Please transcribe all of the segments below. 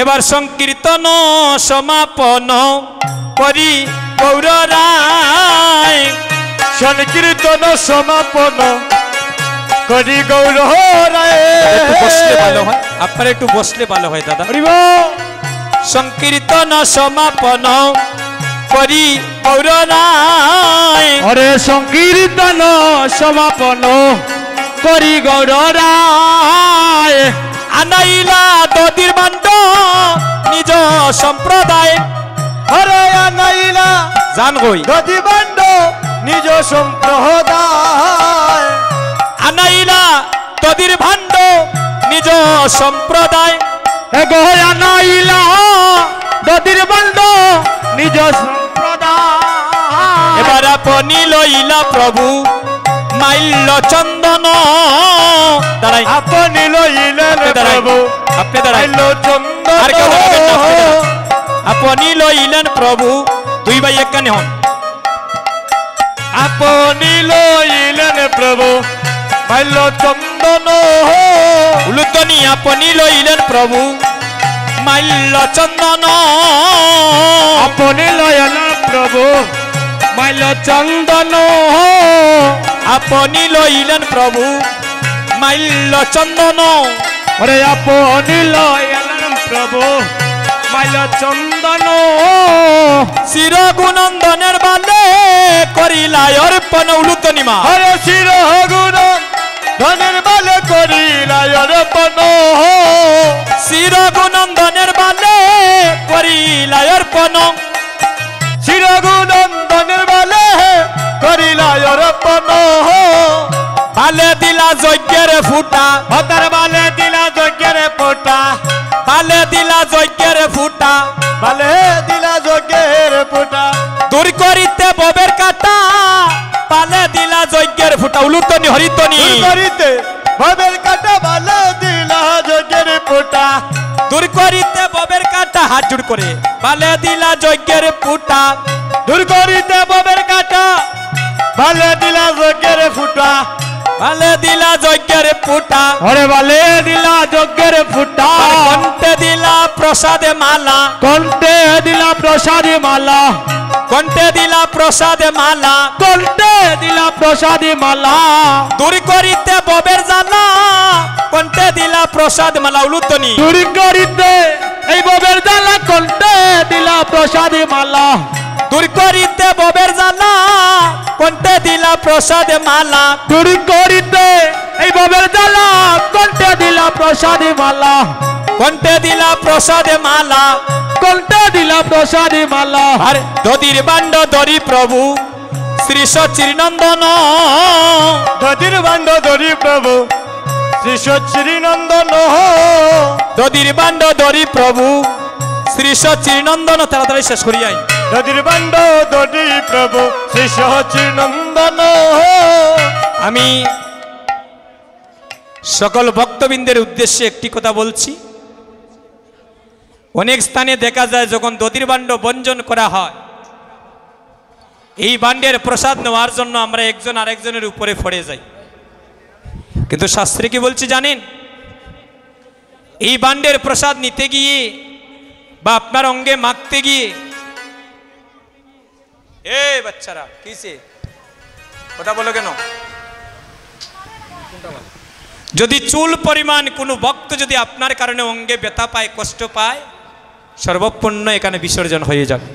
এবার সংকীর্তন সমাপন করি গৌর রায়। সংকীর্তন সমাপন করি গৌর রায়। একটু বসলে ভালো হয়, আপনারা একটু বসলে ভালো হয় দাদা। সংকীর্তন সমাপন করি গৌর রায়। অরে সংকীর্তন সমাপন করি গৌর রায়। আনাইলা দদির বান্ড নিজ সম্প্রদায়। হরে আনাইলা জান গই দদি বান্ড নিজ সম্প্রদায়। আনাইলা দদির ভাণ্ড নিজ সম্প্রদায়। এগো আনাইলা দদির বান্ড নিজ সম্প্রদায়। এবার আপনি লইলা প্রভু মাল্য চন্দন। দাঁড়াই, আপনি লইলেন প্রভু আপনি দাঁড়াই, মাল্য চন্দন। আর কেউ দাঁড়াবেন না, আপনি দাঁড়ান। আপনি লইলেন প্রভু, দুই ভাই একখানে হন। আপনি লইলেন প্রভু মাল্য চন্দন। উলুধ্বনি আপনি লইলেন প্রভু মাল্য চন্দন। আপনি লইলেন প্রভু মাল্য চন্দন। আপনি লইলেন প্রভু মাল্য চন্দন। ওরে আপনি লইলেন প্রভু মাল্য চন্দন। শিরগুনন্দনের বালে করিলা অর্পণ। উলুধ্বনি মা হরে শির গুণ ধনের বালে করিলা অর্পণ। শিরগুনন্দনের বালে করিলা অর্পণ। শির গুণ ধনের বালে করিলা অর্পণ। বালে দিলা যজ্ঞের ফুটা। হতার বালে দিলা যজ্ঞের ফোঁটা। বালে দিলা যজ্ঞের ফুটা। বালে দিলা যজ্ঞের ফোঁটা। দূর করিতে ববের কাটা। বালে দিলা যজ্ঞের ফুটা। উলুধ্বনি হরিধ্বনি। করিতে ভবের কাটা বালে দিলা যজ্ঞের ফোঁটা। দূর করিতে ববের কাটা। হাত জোড় করে বালে দিলা যজ্ঞের ফুটা। দূর করিতে ভবের কাটা বালে দিলা যজ্ঞের ফোঁটা। বালে দিলা যজ্ঞের ফুটা। হরে বালে দিলা যজ্ঞের ফোঁটা। কণ্ঠে দিলা প্রসাদে মালা। কণ্ঠে দিলা প্রসাদী মালা। কণ্ঠে দিলা প্রসাদে মালা। কণ্ঠে দিলা প্রসাদী মালা। দূর করিতে ববের জ্বালা। কণ্ঠে দিলা প্রসাদ মালা। উলুধ্বনি দূর করিতে এই ববের জ্বালা। কণ্ঠে দিলা প্রসাদী মালা। দূর করিতে ববের জ্বালা। কণ্ঠে দিলা প্রসাদে মালা। দূর করিতে এই ববের জ্বালা। কণ্ঠে দিলা প্রসাদী মালা। কণ্ঠে দিলা প্রসাদে মালা। কণ্ঠে দিলা প্রসাদী মালা। আর দদির বান্ড দরি প্রভু শ্রী সচিরনন্দন। দদির বান্ড দরি প্রভু শ্রী সচিরনন্দন। দদির বান্ড দরি প্রভু শ্রী সচিরনন্দন। তাড়াতাড়ি শেষ করিয়াই। দদির বান্ড দরি প্রভু শ্রী সচিরনন্দন। আমি সকল ভক্তবৃন্দের উদ্দেশ্যে একটি কথা বলছি। অনেক স্থানে দেখা যায় যখন দধির বান্ড বঞ্জন করা হয়, এই বান্ডের প্রসাদ নেওয়ার জন্য আমরা একজন আরেকজনের উপরে পড়ে যাই। কিন্তু শাস্ত্রে কি বলছে জানেন? এই বান্ডের প্রসাদ নিতে গিয়ে বা আপনার অঙ্গে মাখতে গিয়ে, এ বাচ্চারা কিসে কথা বলো কেন? যদি চুল পরিমাণ কোনো ভক্ত যদি আপনার কারণে অঙ্গে ব্যথা পায়, কষ্ট পায়, সর্বপূর্ণ এখানে বিসর্জন হয়ে যাবে।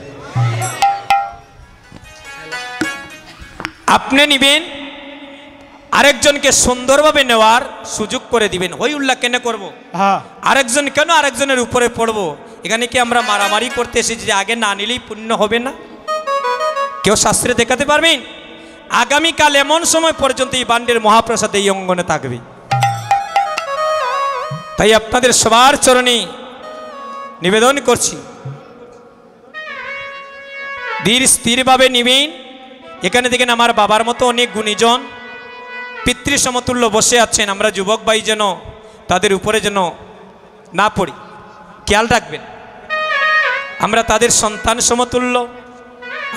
আপনি নিবেন, আরেকজনকে সুন্দরভাবে নেওয়ার সুযোগ করে দিবেন। হই উল্লাহ কেন করব? আরেকজন কেন আরেকজনের উপরে পড়ব? এখানে কি আমরা মারামারি করতে এসেছি যে আগে না নিলেই পুণ্য হবে না? কেউ শাস্ত্রে দেখাতে পারবেন? আগামীকাল এমন সময় পর্যন্ত এই বান্ডের মহাপ্রসাদ এই অঙ্গনে থাকবে। তাই আপনাদের সবার চরণে নিবেদন করছি, ধীর স্থিরভাবে নিবেন। এখানে দেখেন আমার বাবার মতো অনেক গুণীজন পিতৃ সমতুল্য বসে আছেন। আমরা যুবক ভাই যেন তাদের উপরে যেন না পড়ি, খেয়াল রাখবেন। আমরা তাদের সন্তান সমতুল্য,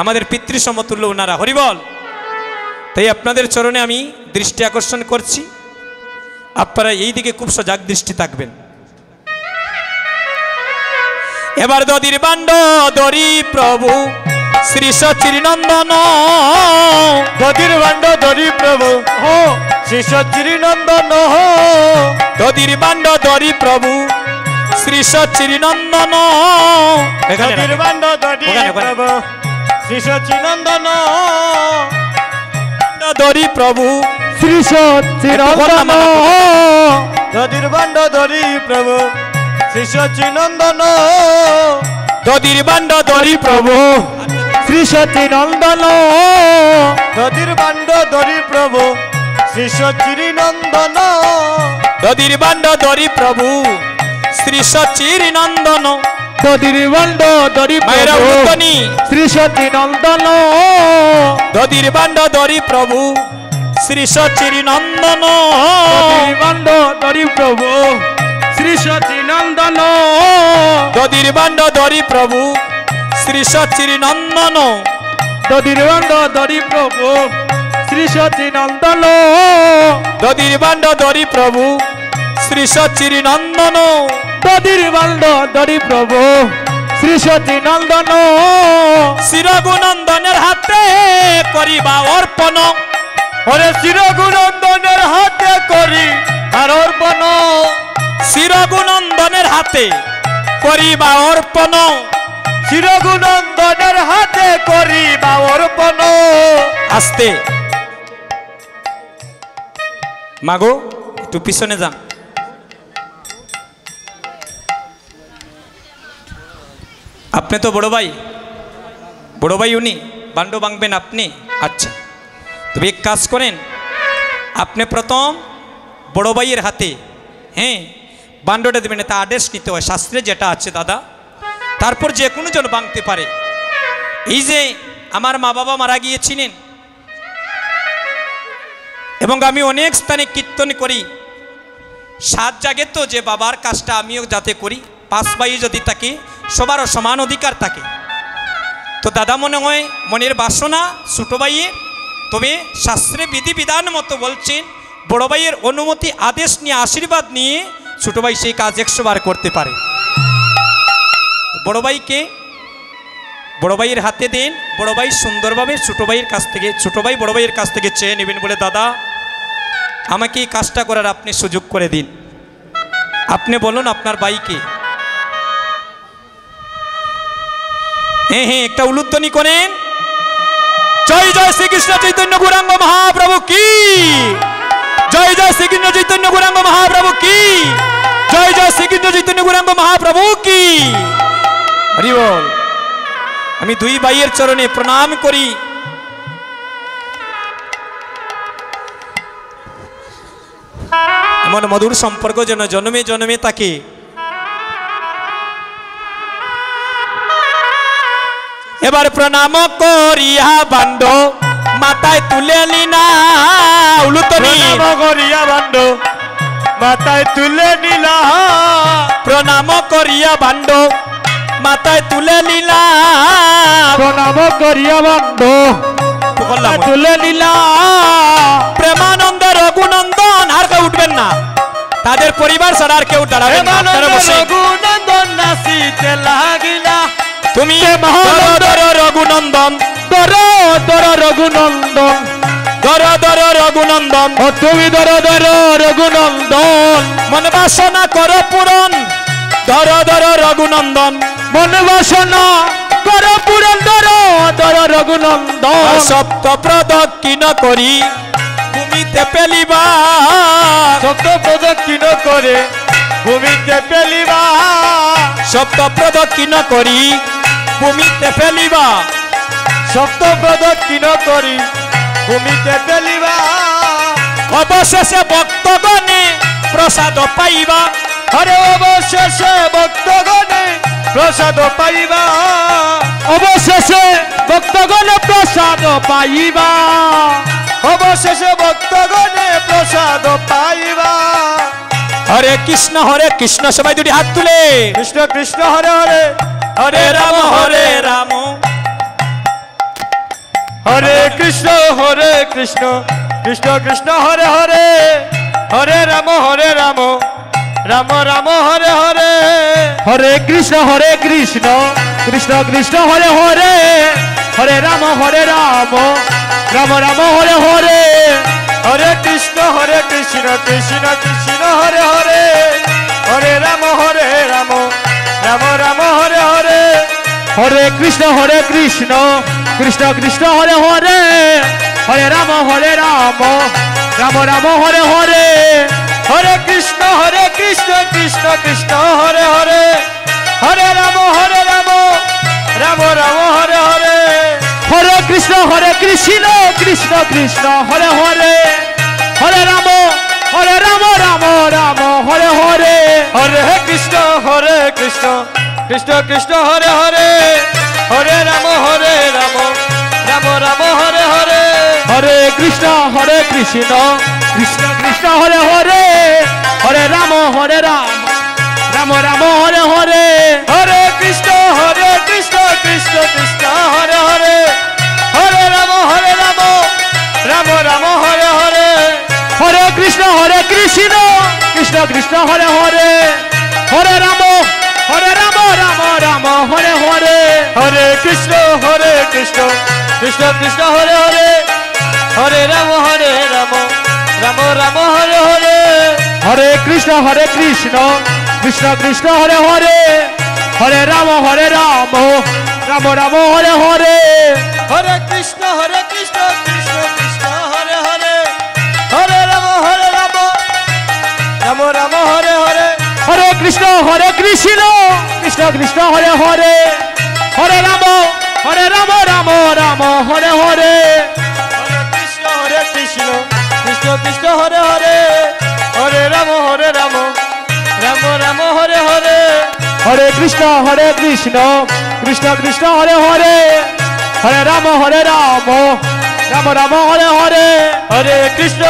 আমাদের পিতৃ সমতুল্য ওনারা, হরিবল। তাই আপনাদের চরণে আমি দৃষ্টি আকর্ষণ করছি, আপনারা এই দিকে খুব সজাগ দৃষ্টি থাকবেন। এবার দদির বান্ড দরি প্রভু শ্রী সচির নন্দন দদির বান্ড দরি প্রভু শ্রী সচির নন্দন দদির বান্ড দরি প্রভু শ্রী সচির নন্দন দদির বান্ড দরি প্রভু শ্রী সচির নন্দন দরি প্রভু শ্রী সচির নন্দন দদির বান্ড দরি প্রভু শ্রী সচির নন্দন দদির বান্ড দরি প্রভু শ্রী সচির নন্দন দদির বান্ড দরি প্রভু শ্রী সচির নন্দন দদির বান্ড দরি প্রভু শ্রী সচির নন্দন দদির বান্ড দরি মায়েরা প্রভু উত্তনি শ্রী সচির নন্দন দদির বান্ড দরি প্রভু শ্রী সচির নন্দন দদির বান্ড দরি প্রভু শ্রী সচির নন্দন দদির বান্ড দরি প্রভু শ্রী সচির নন্দন দদির বান্ড দরি প্রভু শ্রী সচির নন্দন দদির বান্ড দরি প্রভু শ্রী সচির নন্দন দদির বান্ড দরি প্রভু শ্রী সচির নন্দন শিরগুনন্দনের হাতে করিবা অর্পণ ওরে শিরগুনন্দনের হাতে করি আর অর্পণ শিরগুনন্দনের হাতে করিবা অর্পণ শিরগুনন্দনের হাতে করি বা অর্পণ আস্তে মাগো একটু পিছনে যান আপনি তো বড় ভাই উনি বান্ড ভাঙবেন আপনি আচ্ছা তবে এক কাজ করেন আপনি প্রথম বড় ভাইয়ের হাতে হ্যাঁ বান্ডটা দেবেন তা আদেশ নিতে হয় শাস্ত্রে যেটা আছে দাদা তারপর যে কোনো জন ভাঙতে পারে এই যে আমার মা বাবা মারা গিয়েছিলেন এবং আমি অনেক স্থানে কীর্তন করি 7 জায়গায় তো যে বাবার কাজটা আমিও যাতে করি 5 ভাই যদি থাকে সবারও সমান অধিকার থাকে তো দাদা মনে হয় মনের বাসনা ছোটো ভাইয়ের তবে শাস্ত্রে বিধিবিধান মতো বলছেন বড় ভাইয়ের অনুমতি আদেশ নিয়ে আশীর্বাদ নিয়ে ছোটো ভাই সেই কাজ 100 বার করতে পারে বড় ভাইকে বড় ভাইয়ের হাতে দেন বড় ভাই সুন্দরভাবে ছোটো ভাইয়ের কাছ থেকে ছোটো ভাই বড় ভাইয়ের কাছ থেকে চেয়ে নেবেন বলে দাদা আমাকে এই কাজটা করার আপনি সুযোগ করে দিন আপনি বলুন আপনার ভাইকে হ্যাঁ হ্যাঁ একটা উলুধ্বনি করেন জয় জয় শ্রীকৃষ্ণ চৈতন্য গৌরাঙ্গ মহাপ্রভু কি জয় জয় শ্রীকৃষ্ণ চৈতন্য গৌরাঙ্গ মহাপ্রভু কি জয় জয় শ্রীকৃষ্ণ চৈতন্য গৌরাঙ্গ মহাপ্রভু কি হরি বল আমি 2 ভাইয়ের চরণে প্রণাম করি এমন মধুর সম্পর্ক যেন জন্মে জন্মে থাকে এবার প্রণাম করিয়া বান্ড মাথায় তুলে নিনা উলুতনি করিয়া বান্ড মাথায় তুলে নিলা প্রণাম করিয়া বান্ড মাথায় তুলে নিলা প্রণাম করিয়া বান্ড তুলে নিলা প্রেমানন্দ রঘুনন্দন আর কেউ উঠবেন না তাদের পরিবার ছাড়া আর কেউ দাঁড়াবেন না আপনারা বসে রঘুনন্দন নাচিতে লাগিলা তুমি দর রঘুনন্দন দর দর রঘুনন্দন দর রঘুনন্দন ও তুমি দর দর রঘুনন্দন মন বাসনা কর পূরণ দর রঘুনন্দন মন বাসনা কর পূরণ দর দর রঘুনন্দন সপ্ত প্রদক্ষিণ করি ভূমিতে পেলিবা সপ্ত প্রদক্ষিণ করে ভূমিতে পেলিবা সপ্ত প্রদক্ষিণ করি ভূমিতে ফেলিবা সপ্ত প্রদক্ষিণ করি ভূমিতে পেলিবা অবশেষে ভক্তগণে প্রসাদ পাইবা আরে অবশেষে ভক্তগণে প্রসাদ পাইবা অবশেষে ভক্তগণে প্রসাদ পাইবা অবশেষে ভক্তগণে প্রসাদ পাইবা হরে কৃষ্ণ সবাই দুটি হাত তুলে কৃষ্ণ কৃষ্ণ হরে হরে হরে রাম হরে কৃষ্ণ কৃষ্ণ কৃষ্ণ হরে হরে হরে রাম রাম রাম হরে হরে হরে কৃষ্ণ কৃষ্ণ কৃষ্ণ হরে হরে হরে রাম রাম রাম হরে হরে হরে কৃষ্ণ কৃষ্ণ কৃষ্ণ হরে হরে হরে রাম রাম রাম হরে হরে হরে কৃষ্ণ কৃষ্ণ কৃষ্ণ হরে হরে হরে রাম রাম রাম হরে হরে হরে কৃষ্ণ কৃষ্ণ কৃষ্ণ হরে হরে হরে রাম রাম রাম হরে হরে হরে কৃষ্ণ কৃষ্ণ কৃষ্ণ হরে হরে হরে রাম রাম রাম হরে হরে হরে কৃষ্ণ কৃষ্ণ কৃষ্ণ হরে হরে হরে রাম রাম রাম হরে হরে হরে কৃষ্ণ কৃষ্ণ কৃষ্ণ হরে হরে হরে রাম রাম রাম হরে হরে হরে কৃষ্ণ কৃষ্ণ কৃষ্ণ হরে হরে হরে রাম রাম রাম হরে হরে হরে কৃষ্ণ কৃষ্ণ কৃষ্ণ হরে হরে হরে রাম রাম রাম হরে হরে হরে কৃষ্ণ কৃষ্ণ হরে হরে হরে রাম রাম রাম হরে হরে হরে কৃষ্ণ কৃষ্ণ কৃষ্ণ হরে হরে হরে রাম রাম রাম হরে হরে হরে কৃষ্ণ কৃষ্ণ কৃষ্ণ হরে হরে হরে রাম রাম রাম হরে হরে হরে কৃষ্ণ কৃষ্ণ কৃষ্ণ হরে হরে হরে রাম রাম রাম হরে হরে হরে কৃষ্ণ কৃষ্ণ হরে হরে হরে রাম রাম রাম হরে হরে হরে কৃষ্ণ কৃষ্ণ কৃষ্ণ হরে হরে হরে রাম রাম রাম হরে হরে হরে কৃষ্ণ কৃষ্ণ কৃষ্ণ হরে হরে হরে রাম রাম রাম হরে হরে হরে কৃষ্ণ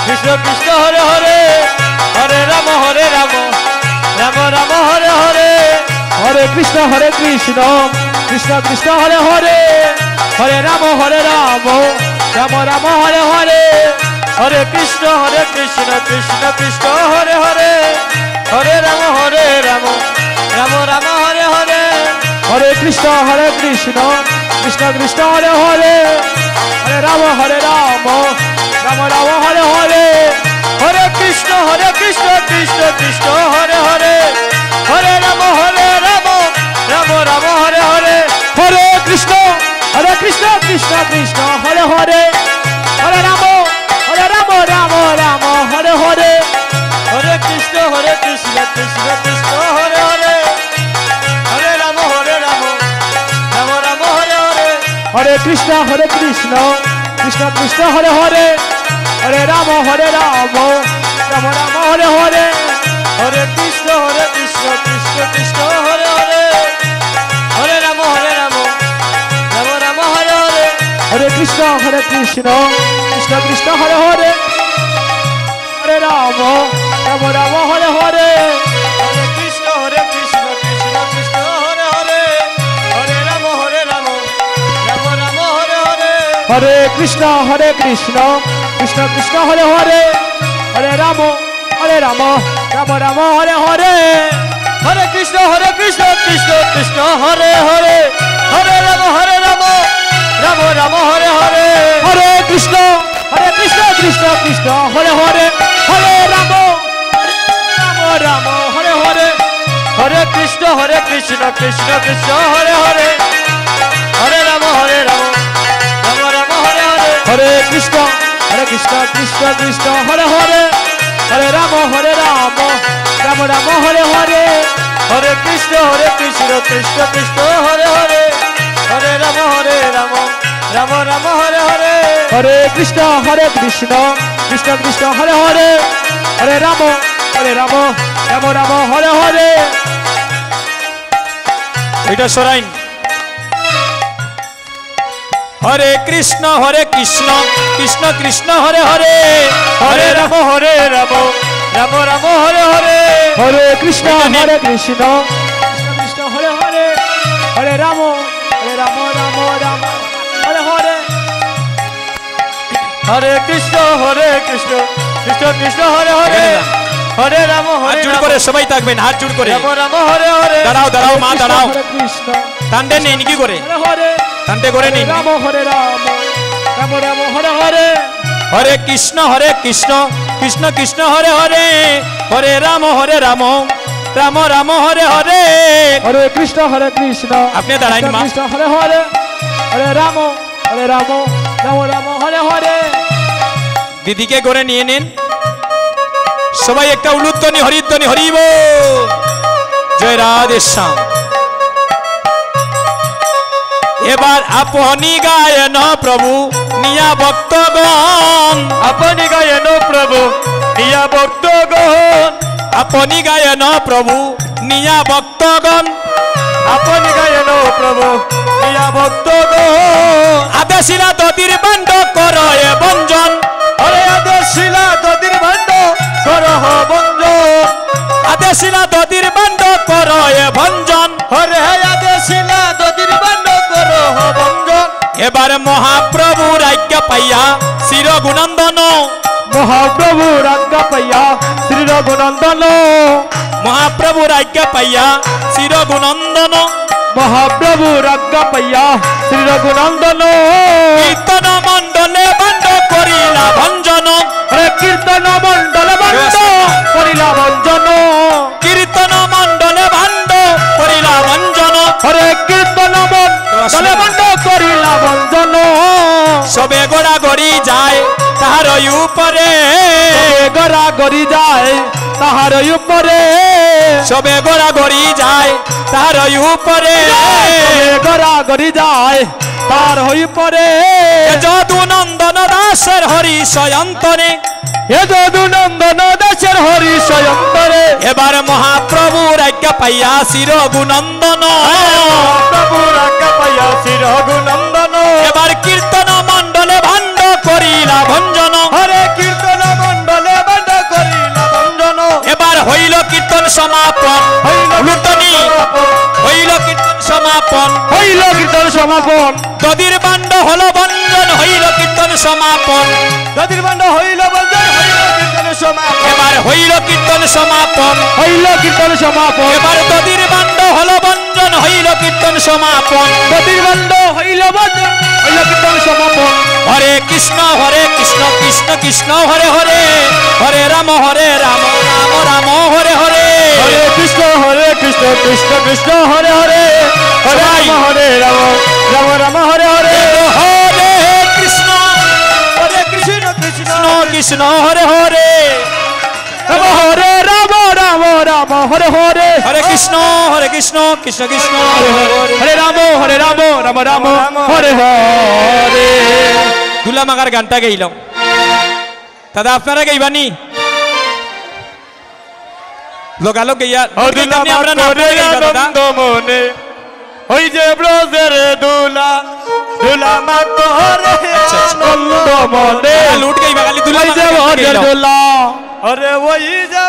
কৃষ্ণ কৃষ্ণ হরে হরে হরে রাম রাম রাম হরে হরে হরে কৃষ্ণ কৃষ্ণ হরে হরে হরে রাম রাম রাম হরে হরে হরে কৃষ্ণ কৃষ্ণ কৃষ্ণ হরে হরে হরে রাম রাম রাম হরে হরে হরে কৃষ্ণ কৃষ্ণ হরে হরে হরে রাম রাম রাম হরে হরে হরে কৃষ্ণ কৃষ্ণ হরে হরে হরে রাম রাম রাম হরে হরে হরে কৃষ্ণ কৃষ্ণ হরে হরে হরে রাম রাম রাম হরে হরে হরে কৃষ্ণ কৃষ্ণ কৃষ্ণ হরে হরে হরে রাম রাম রাম হরে হরে হরে কৃষ্ণ কৃষ্ণ হরে হরে হরে রাম রাম রাম হরে হরে হরে কৃষ্ণ কৃষ্ণ কৃষ্ণ হরে হরে হরে রাম রাম হরে হরে হরে কৃষ্ণ কৃষ্ণ হরে হরে হরে রাম রাম রাম হরে হরে হরে কৃষ্ণ কৃষ্ণ কৃষ্ণ হরে হরে হরে রাম রাম হরে হরে হরে কৃষ্ণ কৃষ্ণ হরে হরে হরে রাম রাম রাম হরে হরে হরে কৃষ্ণ কৃষ্ণ হরে হরে হরে রাম রাম হরে হরে হরে কৃষ্ণ কৃষ্ণ হরে হরে হরে রাম রাম রাম হরে হরে হরে কৃষ্ণ কৃষ্ণ হরে হরে হরে রাম রাম রাম হরে হরে হরে কৃষ্ণ কৃষ্ণ হরে হরে হরে রাম রাম রাম হরে হরে হরে কৃষ্ণ কৃষ্ণ হরে হরে হরে রাম রাম রাম হরে হরে এটা সরাইন হরে কৃষ্ণ কৃষ্ণ কৃষ্ণ হরে হরে হরে রাম রাম রাম হরে হরে হরে কৃষ্ণ কৃষ্ণ কৃষ্ণ হরে হরে হরে রাম রাম রাম হরে হরে হরে কৃষ্ণ কৃষ্ণ কৃষ্ণ হরে হরে হরে রাম হাত হরে জোড় রাম করে সবাই থাকবেন, হাত জোড় করে। রাম রাম হরে হরে দাঁড়াও দাঁড়াও মা দাঁড়াও, হরে কৃষ্ণ টানতে নেই কি করে, হরে হরে টানতে করে নিন। রাম হরে রাম রাম রাম হরে হরে হরে কৃষ্ণ কৃষ্ণ কৃষ্ণ হরে হরে, হরে রাম রাম রাম হরে হরে। হরে কৃষ্ণ আপনি দাঁড়াইন মা। কৃষ্ণ হরে হরে হরে রাম রাম রাম হরে হরে। দিদিকে করে নিয়ে নিন সবাই, একটা উলুধ্বনি হরিধ্বনি হরিব। জয় রাধে শ্যাম। এবার আপনি গায়েন প্রভু নিয়া ভক্তগণ, আপনি গায়েন প্রভু নিয়া ভক্তগণ, আপনি গায়েন প্রভু নিয়া ভক্তগণ, আপনি গায়েন প্রভু নিয়া ভক্তগণ। আদেশিলা দদির বান্ড কর এ বঞ্জন, হরে আদেশিলা দদির ভাণ্ড করহ বঞ্জন, আদেশিলা দদির বান্ড কর এ ভঞ্জন। হরে আদেশিলা দদির ভাণ্ড করহ বঞ্জন। এবার মহাপ্রভুর আজ্ঞা পাইয়া শির গুণন্দন, মহাপ্রভু আজ্ঞা পাইয়া শ্রী রঘুনন্দন, মহাপ্রভুর আজ্ঞা পাইয়া শির গুণন্দন। মহাপ্রভু আজ্ঞা পাইয়া শ্রী রঘুনন্দন। কীর্তন মণ্ডলে বান্ড করিলা ভঞ্জন, হরে কীর্তন মণ্ডল বাণ্ড করিলা ভঞ্জন, কীর্তন মণ্ডলে বান্ড করিলা ভঞ্জন। হরে কীর্তন মণ্ডল বাণ্ড করিলা ভঞ্জন। সবে গোড়া গড়ি যায় তাহার উপরে, গড়া গড়ি যায় তাহার উপরে, সবে গোড়া গড়ি যায় তাহার উপরে। গড়া গড়ি যায় তার হই পরে। যদু নন্দন দাসের হরি সয়ন্তরে, হে যদু নন্দন দাসের হরি স্বয়ন্তরে। এবার মহাপ্রভুর আজ্ঞা পাইয়া শির গুণন্দন, প্রভু আজ্ঞা পাইয়া শ্রী রঘুনন্দন। এবার কীর্তন মণ্ডলে ভাণ্ড করিলা ভঞ্জন। হরে কীর্তন মণ্ডলে বাণ্ড করিলা ভঞ্জন। এবার হইল কীর্তন সমাপন, লুটনি হইল কীর্তন সমাপন। হইল কীর্তন সমাপন, দদির বাণ্ড হল ভঞ্জন, হইল কীর্তন সমাপন। দদির বাণ্ড হইল ভঞ্জন, হইল কীর্তন সমাপন। এবার হইল কীর্তন সমাপন, হইল কীর্তন সমাপন। এবার দদির বাণ্ড হল ভঞ্জন, হইল কীর্তন সমাপন। দদির বাণ্ড হইল ভঞ্জন, হইল কীর্তন সমাপন। হরে কৃষ্ণ কৃষ্ণ কৃষ্ণ হরে হরে, হরে রাম রাম রাম হরে হরে। হরে কৃষ্ণ কৃষ্ণ কৃষ্ণ হরে হরে, হরে রাম হরে রাম রাম রাম হরে হরে। হরে কৃষ্ণ কৃষ্ণ কৃষ্ণ কৃষ্ণ হরে হরে, রাম হরে রাম রাম রাম হরে হরে। হরে কৃষ্ণ কৃষ্ণ কৃষ্ণ হরে রাম রাম রাম হরে হরে। দুলা মাগার গানটা গাইলাম, দাদা আপনারা গাইবানি লোকালো গাইয়া আমরা না দাদা। মনে ওই যে ব্রজের দুলা দুলা মা তোরে আনন্দ মনে। লুট গাইবা খালি দুলা ওই যে মাগার গান ব্রজের গাইলাম। দুলা, আরে ওই যে